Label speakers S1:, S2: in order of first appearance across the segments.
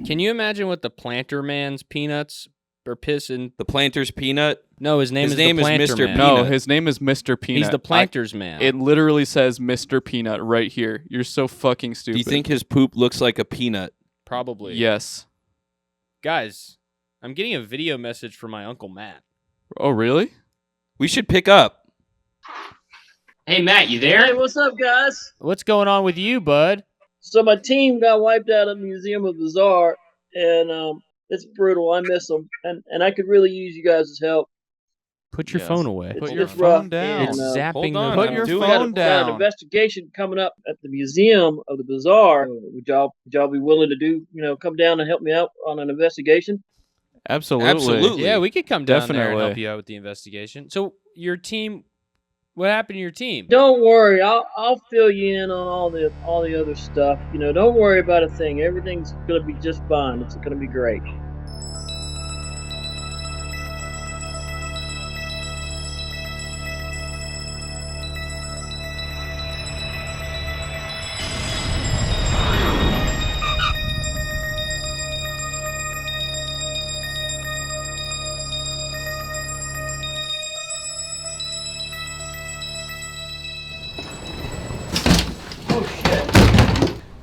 S1: Can you imagine what the Planter Man's peanuts are pissing?
S2: The Planter's Peanut?
S1: No, his name is
S2: Mr.
S1: Man.
S3: No, his name is Mr. Peanut.
S1: He's the Planter's Man.
S3: It literally says Mr. Peanut right here. You're so fucking stupid.
S2: Do you think his poop looks like a peanut?
S1: Probably.
S3: Yes.
S1: Guys, I'm getting a video message from my Uncle Matt.
S3: Oh, really?
S2: We should pick up.
S1: Hey, Matt, you there?
S4: Hey, what's up, guys?
S1: What's going on with you, bud?
S4: So my team got wiped out of the Museum of the Bazaar, and it's brutal. I miss them, and I could really use you guys' help.
S1: Put your phone away.
S4: It's,
S3: Put your
S4: it's rough,
S3: phone down.
S4: and,
S1: It's zapping
S2: hold
S1: the
S2: on,
S3: Put
S2: I'm
S3: your
S2: doing
S3: phone
S4: got an
S3: down.
S4: investigation coming up at the Museum of the Bazaar. Would y'all be willing to come down and help me out on an investigation?
S3: Absolutely.
S2: Absolutely.
S1: Yeah, we could come down there and
S3: Definitely.
S1: help you out with the investigation. So your team, what happened to your team?
S4: Don't worry, I'll fill you in on all the other stuff. Don't worry about a thing. Everything's gonna be just fine. It's gonna be great.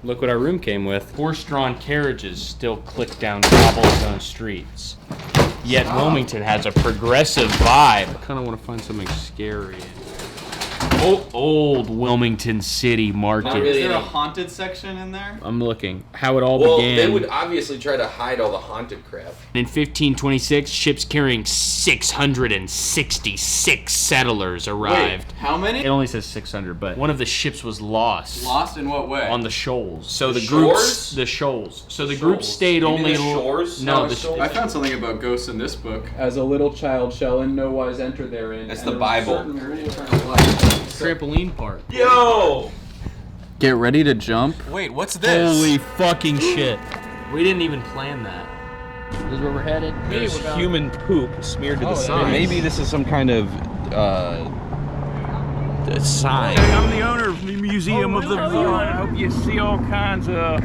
S1: Look what our room came with. Horse-drawn carriages still click down cobblestone streets. Yet Wilmington has a progressive vibe. I kind of want to find something scary. Old Wilmington City Market.
S5: Is
S3: there a haunted section in there?
S1: I'm looking. How it all
S5: Well,
S1: began.
S5: they would obviously try to hide all the haunted crap.
S1: In 1526, ships carrying 666 settlers arrived.
S3: Wait, how many?
S1: It only says 600, but one of the ships was lost.
S3: Lost in what way?
S1: On the shoals. So
S5: The
S1: the group,
S5: shores?
S1: the shoals. So the group
S5: Shoals.
S1: stayed
S5: You mean
S1: only.
S5: the shores?
S1: No,
S5: No,
S1: the
S5: shoals.
S3: I found something about ghosts in this book. As a little child shall in no wise enter therein.
S5: That's
S3: and
S5: the
S3: there was
S5: Bible.
S3: certain very eternal life.
S1: trampoline park.
S5: Yo!
S3: Get ready to jump.
S5: Wait, what's this?
S1: Holy fucking shit! We didn't even plan that. This is where we're headed.
S2: There's human poop smeared to the
S3: Oh,
S2: sign.
S3: nice.
S2: Maybe this is some kind of sign.
S6: I'm the owner of the Museum of the Bazaar. I hope you see all kinds of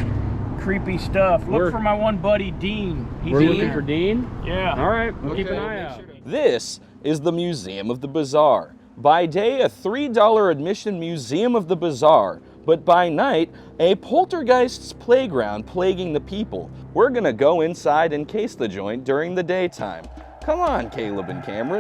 S6: creepy stuff. Look for my one buddy, Dean. He's
S1: We're
S6: in
S1: looking
S6: there.
S1: for Dean.
S6: Yeah.
S1: All right, we'll keep an eye out.
S2: This is the Museum of the Bazaar. By day, a $3 admission Museum of the Bazaar, but by night, a poltergeist's playground plaguing the people. We're gonna go inside and case the joint during the daytime. Come on, Caleb and Cameron.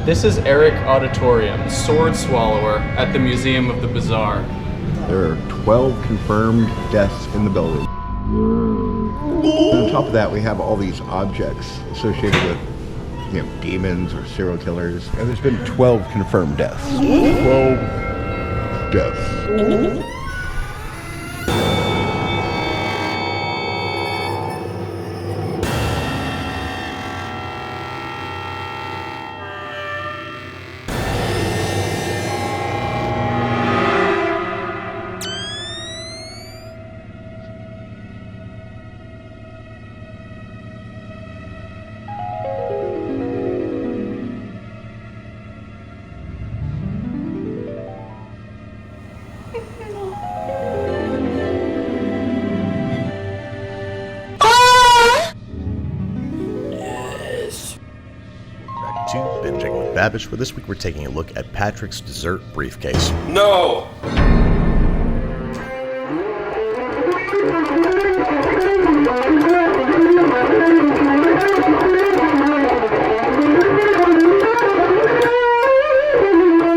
S3: This is Eric Auditorium, Sword Swallower at the Museum of the Bazaar.
S7: There are 12 confirmed deaths in the building. On top of that, we have all these objects associated with, demons or serial killers. And there's been 12 confirmed deaths. 12 deaths.
S8: To Binging with Babish, where this week we're taking a look at Patrick's dessert briefcase.
S5: No!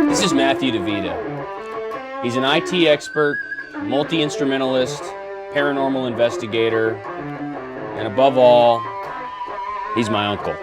S1: This is Matthew DeVito. He's an IT expert, multi-instrumentalist, paranormal investigator, and above all, he's my uncle.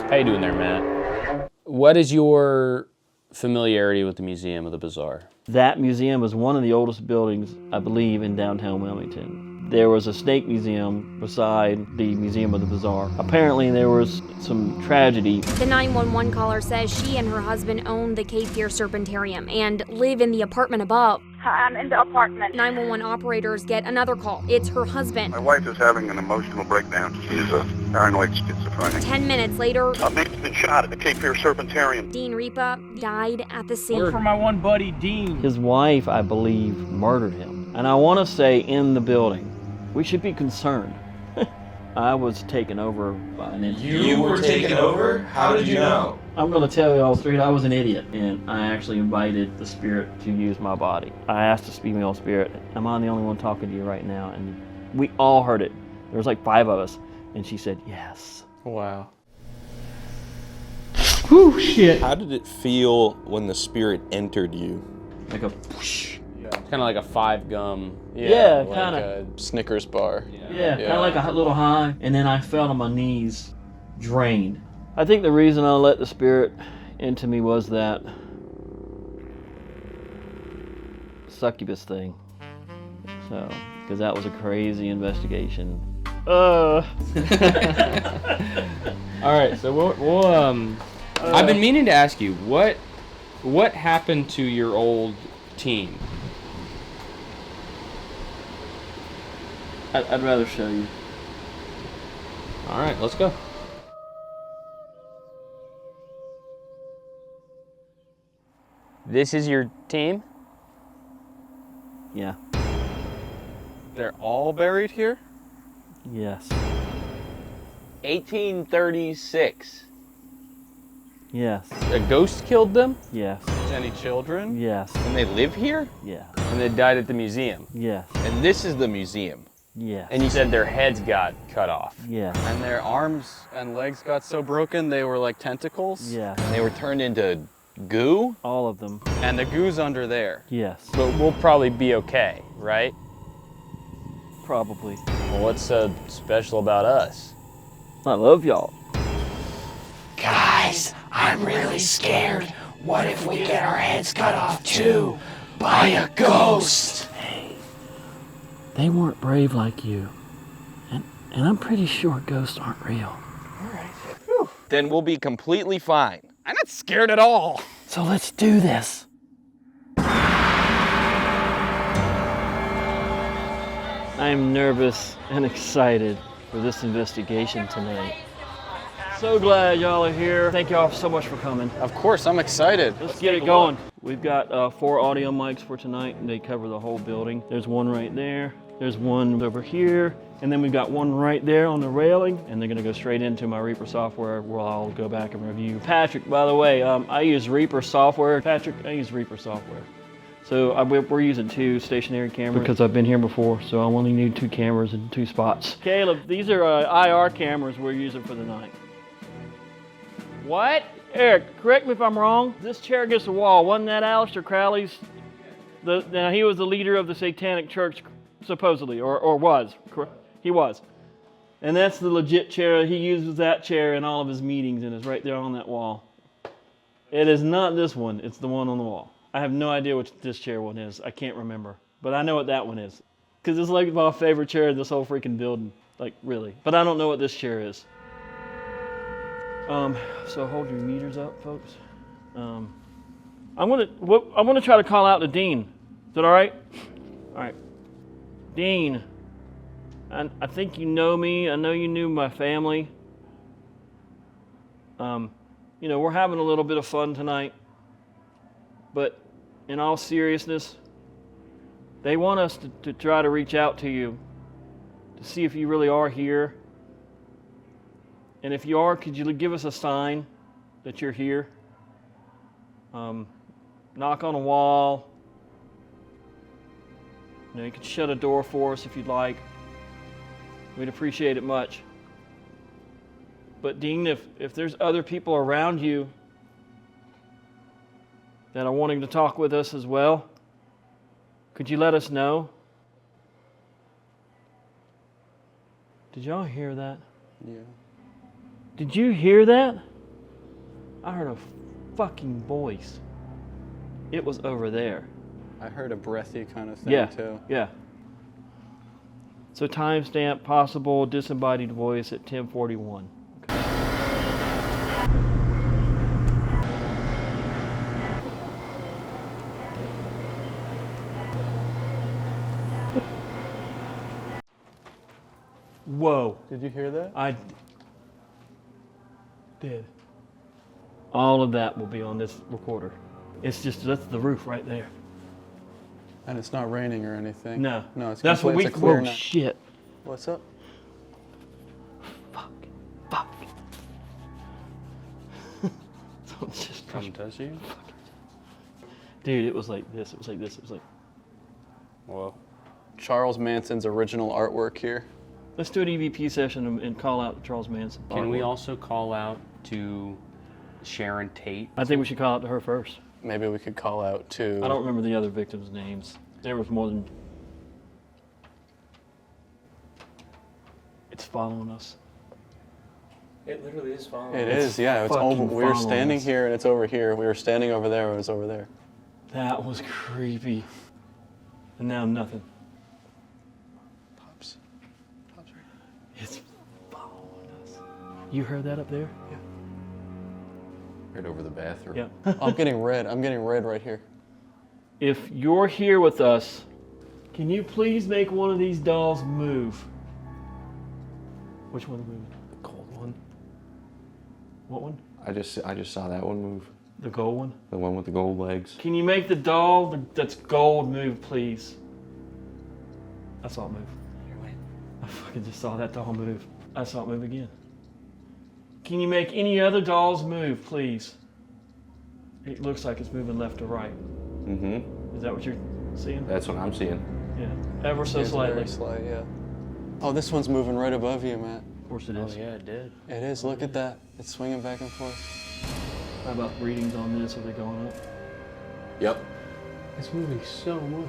S1: How you doing there, Matt? What is your familiarity with the Museum of the Bazaar?
S4: That museum is one of the oldest buildings, I believe, in downtown Wilmington. There was a snake museum beside the Museum of the Bazaar. Apparently there was some tragedy.
S9: The 911 caller says she and her husband own the Cape Fear Serpentarium and live in the apartment above. I'm in the apartment.
S10: 911 operators get another call. It's her husband.
S11: My wife is having an emotional breakdown. She's a paranoid schizophrenic.
S10: 10 minutes later,
S11: A man's been shot at the Cape Fear Serpentarium.
S10: Dean Ripa died at the scene.
S6: Look for my one buddy, Dean.
S4: His wife, I believe, murdered him. And I want to say in the building, we should be concerned. I was taken over by an entity.
S5: You were taken over? How did you know?
S4: I'm going to tell you all straight, I was an idiot. And I actually invited the spirit to use my body. I asked the female spirit, am I the only one talking to you right now? And we all heard it. There was like 5 of us. And she said, yes.
S1: Wow.
S6: Whew, shit.
S5: How did it feel when the spirit entered you?
S4: Like a whoosh.
S1: Kind of like a 5 gum.
S4: Yeah,
S3: like
S4: kind of.
S3: a Snickers bar.
S4: Yeah, kind of like a little high. And then I fell on my knees, drained. I think the reason I let the spirit into me was that succubus thing. So, because that was a crazy investigation.
S1: All right, so we'll I've been meaning to ask you, what happened to your old team?
S4: I'd rather show you.
S1: All right, let's go. This is your team?
S4: Yeah.
S3: They're all buried here?
S4: Yes.
S1: 1836.
S4: Yes.
S1: A ghost killed them?
S4: Yes.
S3: Any children?
S4: Yes.
S2: And they live here?
S4: Yeah.
S1: And they died at the museum?
S4: Yes.
S2: And this is the museum.
S4: Yes.
S1: And you said their heads got cut off?
S4: Yes.
S3: And their arms and legs got so broken they were like tentacles?
S4: Yes.
S2: And they were turned into goo?
S4: All of them.
S3: And the goo's under there.
S4: Yes.
S1: But we'll probably be okay, right?
S4: Probably.
S1: Well, what's so special about us?
S4: I love y'all.
S12: Guys, I'm really scared. What if we get our heads cut off too? By a ghost?
S4: Hey, they weren't brave like you. And I'm pretty sure ghosts aren't real.
S2: Then we'll be completely fine.
S3: I'm not scared at all.
S4: So let's do this. I'm nervous and excited for this investigation tonight. So glad y'all are here. Thank y'all so much for coming.
S3: Of course, I'm excited.
S4: Let's get it going. We've got 4 audio mics for tonight, and they cover the whole building. There's one right there. There's one over here. And then we've got one right there on the railing, and they're gonna go straight into my Reaper software where I'll go back and review. Patrick, by the way, I use Reaper software. Patrick, I use Reaper software. So we're using 2 stationary cameras because I've been here before, so I only need 2 cameras in 2 spots. Caleb, these are IR cameras we're using for the night. What? Eric, correct me if I'm wrong. This chair against the wall, wasn't that Aleister Crowley's? Now he was the leader of the Satanic Church, supposedly, or was. He was. And that's the legit chair. He uses that chair in all of his meetings, and it's right there on that wall. It is not this one. It's the one on the wall. I have no idea what this chair one is. I can't remember. But I know what that one is. Because it's like my favorite chair in this whole freaking building. Like, really. But I don't know what this chair is. So hold your meters up, folks. I'm gonna try to call out to Dean. Is that all right? All right. Dean, I think you know me. I know you knew my family. You know, we're having a little bit of fun tonight. But in all seriousness, they want us to try to reach out to you to see if you really are here. And if you are, could you give us a sign that you're here? Knock on a wall. You know, you could shut a door for us if you'd like. We'd appreciate it much. But Dean, if there's other people around you that are wanting to talk with us as well, could you let us know? Did y'all hear that?
S3: Yeah.
S4: Did you hear that? I heard a fucking voice. It was over there.
S3: I heard a breathy kind of thing too.
S4: Yeah. So timestamp possible disembodied voice at 10:41. Whoa.
S3: Did you hear that?
S4: I did. All of that will be on this recorder. It's just, that's the roof right there.
S3: And it's not raining or anything.
S4: No.
S3: No, it's
S4: That's what we,
S3: it's a clear
S4: whoa,
S3: night.
S4: shit.
S3: What's up?
S4: Fuck. Someone just
S3: Come touch you?
S4: Dude, it was like this, it was like this, it was like.
S3: Whoa. Charles Manson's original artwork here.
S4: Let's do an EVP session and call out Charles Manson.
S1: Can we also call out to Sharon Tate?
S4: I think we should call out to her first.
S3: Maybe we could call out to...
S4: I don't remember the other victims' names. There was more than... It's following us.
S1: It literally is following
S3: It is, yeah. It's over.
S4: fucking
S3: We were
S4: following
S3: standing
S4: us.
S3: here and it's over here. We were standing over there and it was over there.
S4: That was creepy. And now nothing.
S3: Pops. Pops right here.
S4: It's following us. You heard that up there?
S3: Yeah.
S5: Right over the bathroom.
S4: Yeah.
S3: I'm getting red. I'm getting red right here.
S4: If you're here with us, can you please make one of these dolls move? Which one's moving?
S5: The cold one.
S4: What one?
S5: I just saw that one move.
S4: The gold one?
S5: The one with the gold legs.
S4: Can you make the doll that's gold move, please? I saw it move. I fucking just saw that doll move. I saw it move again. Can you make any other dolls move, please? It looks like it's moving left to right.
S5: Mm-hmm.
S4: Is that what you're seeing?
S5: That's what I'm seeing.
S4: Yeah. Ever so
S3: It's
S4: slightly.
S3: Very slight, yeah. Oh, this one's moving right above you, Matt.
S4: Of course it is.
S1: Oh yeah, it did.
S3: It is. Look at that. It's swinging back and forth.
S4: How about readings on this? Are they going up?
S5: Yep.
S3: It's moving so much.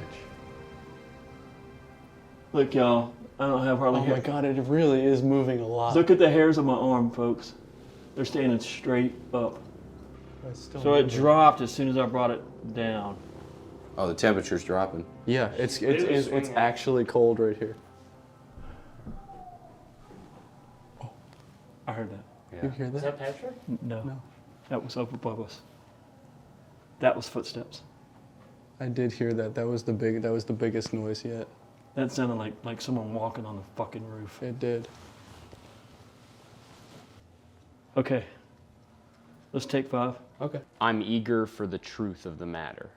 S4: Look, y'all. I don't have hardly
S3: Oh
S4: hair.
S3: my God, it really is moving a lot.
S4: Look at the hairs on my arm, folks. They're standing straight up.
S3: It's still
S4: So it
S3: moving.
S4: dropped as soon as I brought it down.
S5: Oh, the temperature's dropping.
S3: Yeah, it's actually cold right here.
S4: I heard that.
S5: Yeah.
S3: You hear that?
S1: Patrick?
S4: No.
S3: No.
S4: That was up above us. That was footsteps.
S3: I did hear that. That was the biggest noise yet.
S4: That sounded like someone walking on the fucking roof.
S3: It did.
S4: Okay. Let's take 5.
S1: Okay. I'm eager for the truth of the matter.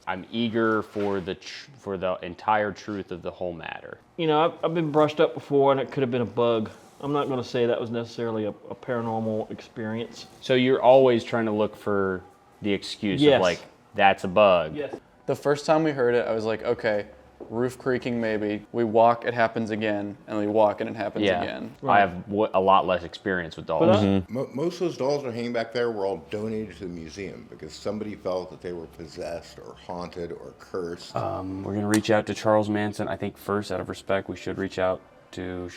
S1: I'm eager for the entire truth of the whole matter.
S4: You know, I've been brushed up before, and it could have been a bug. I'm not going to say that was necessarily a paranormal experience.
S1: So you're always trying to look for the excuse
S4: Yes.
S1: of like, that's a bug.
S4: Yes.
S3: The first time we heard it, I was like, okay, roof creaking maybe. We walk, it happens again, and we walk and it happens
S1: Yeah.
S3: again.
S1: I have a lot less experience with dolls.
S4: But
S7: Most of those dolls that are hanging back there were all donated to the museum because somebody felt that they were possessed or haunted or cursed.
S1: We're gonna reach out to Charles Manson. I think first, out of respect, we should reach out to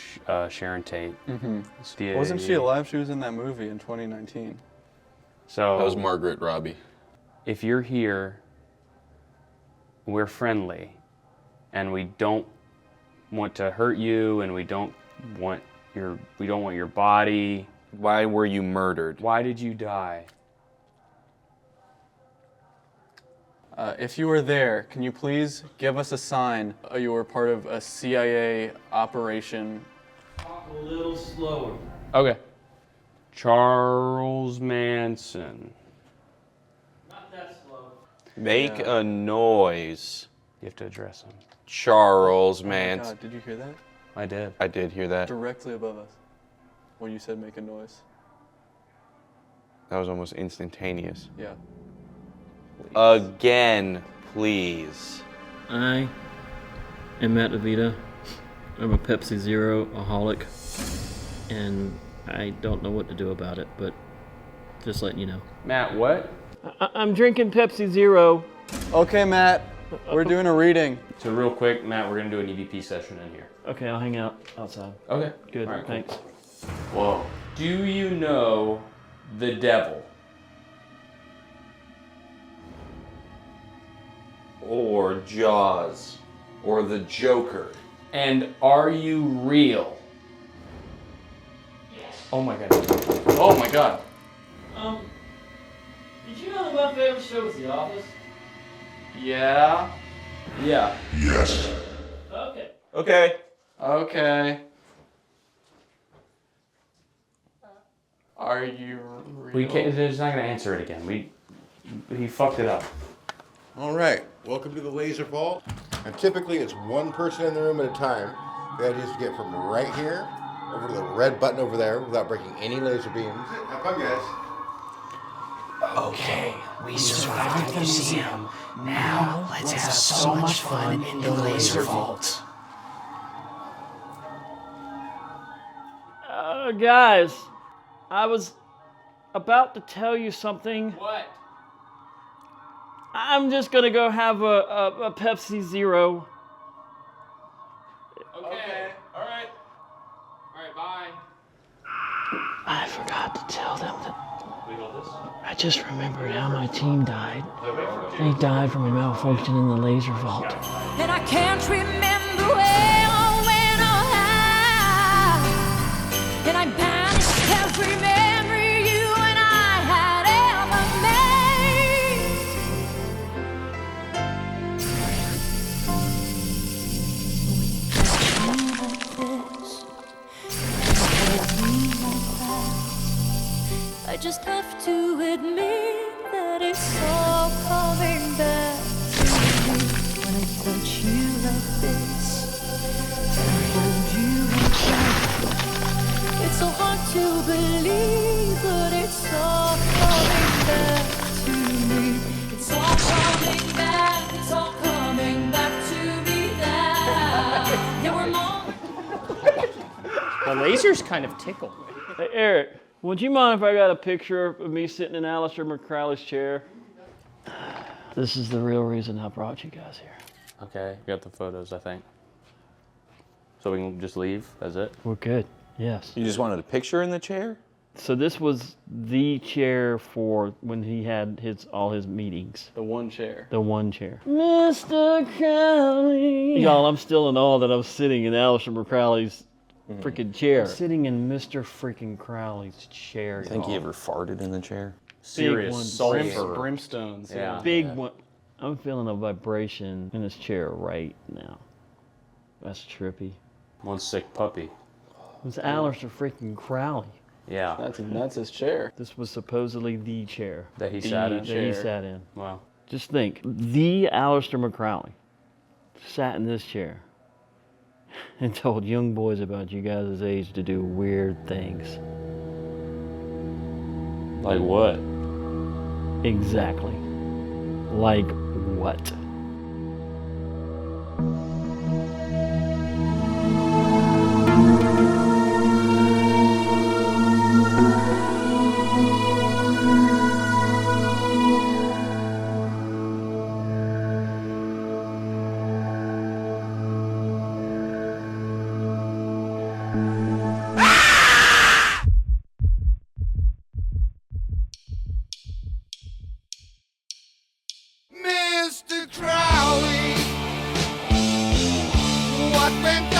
S1: Sharon Tate.
S3: Mm-hmm. Wasn't she alive? She was in that movie in 2019.
S1: So
S5: That was Margaret Robbie.
S1: if you're here, we're friendly, and we don't want to hurt you, and we don't want your body.
S5: Why were you murdered?
S1: Why did you die?
S3: If you were there, can you please give us a sign you were part of a CIA operation?
S4: talk a little slower.
S1: Okay. Charles Manson.
S4: Not that slow.
S5: Make a noise.
S1: You have to address him.
S5: Charles
S3: Oh my
S5: Manson.
S3: God, did you hear that?
S1: I did.
S5: I did hear that.
S3: Directly above us. When you said make a noise.
S5: That was almost instantaneous.
S3: Yeah.
S5: Again, please.
S4: I am Matt DeVita. I'm a Pepsi Zero-aholic, and I don't know what to do about it, but just letting you know.
S1: Matt, what?
S4: I'm drinking Pepsi Zero.
S3: Okay, Matt. We're doing a reading.
S1: So real quick, Matt, we're gonna do an EVP session in here.
S4: Okay, I'll hang out outside.
S1: Okay.
S4: Good,
S1: All right, cool.
S4: thanks.
S1: Whoa. Do you know the devil?
S5: Or Jaws. Or the Joker.
S1: And are you real? Yes. Oh my god.
S3: Oh my God.
S4: Did you know that my favorite show was The Office?
S3: Yeah.
S1: Yeah.
S4: Okay.
S5: Okay.
S3: Okay. Are you real?
S1: We can't. He's not gonna answer it again. He fucked it up.
S9: All right, welcome to the laser vault. And typically it's one person in the room at a time. The idea is to get from right here over to the red button over there without breaking any laser beams. Have fun, guys.
S12: Okay, we survived the museum. Now let's have so much fun in the laser vault.
S4: Guys, I was about to tell you something.
S1: What?
S4: I'm just gonna go have a Pepsi Zero.
S1: Okay. All right. All right. Bye.
S12: I forgot to tell them that
S1: We got this.
S12: I just remembered how my team died. They died from a malfunction in the laser vault.
S13: And I can't remember where or when or how. And I banished every memory you and I had ever made. I just have to admit that it's all coming back to me when I touch you like this, when I hold you like that. It's so hard to believe, but it's all coming back to me. It's all coming back, it's all coming back to me that there were moments.
S1: The lasers kind of tickle me.
S4: Hey, Eric, would you mind if I got a picture of me sitting in Alistair McCrowley's chair? This is the real reason I brought you guys here.
S1: Okay, got the photos, I think. So we can just leave? That's it?
S4: We're good, yes.
S2: You just wanted a picture in the chair?
S4: So this was the chair for when he had all his meetings.
S3: The one chair.
S4: The one chair. Mr. Crowley. Y'all, I'm still in awe that I'm sitting in Alistair McCrowley's freaking chair. I'm sitting in Mr. freaking Crowley's chair.
S2: I think
S4: y'all.
S2: he ever farted in the chair.
S1: Serious
S4: one.
S1: sulfur.
S3: Brimstones.
S1: Yeah.
S4: Big one. I'm feeling a vibration in this chair right now. That's trippy.
S1: One sick puppy.
S4: It was Alistair freaking Crowley.
S1: Yeah.
S3: That's his chair.
S4: This was supposedly the chair
S1: That he sat in.
S4: that he sat in.
S1: Wow.
S4: Just think, the Alistair McCrowley sat in this chair and told young boys about you guys' age to do weird things.
S1: Like what?
S4: Exactly. Like what?
S12: Mr. Crowley, what went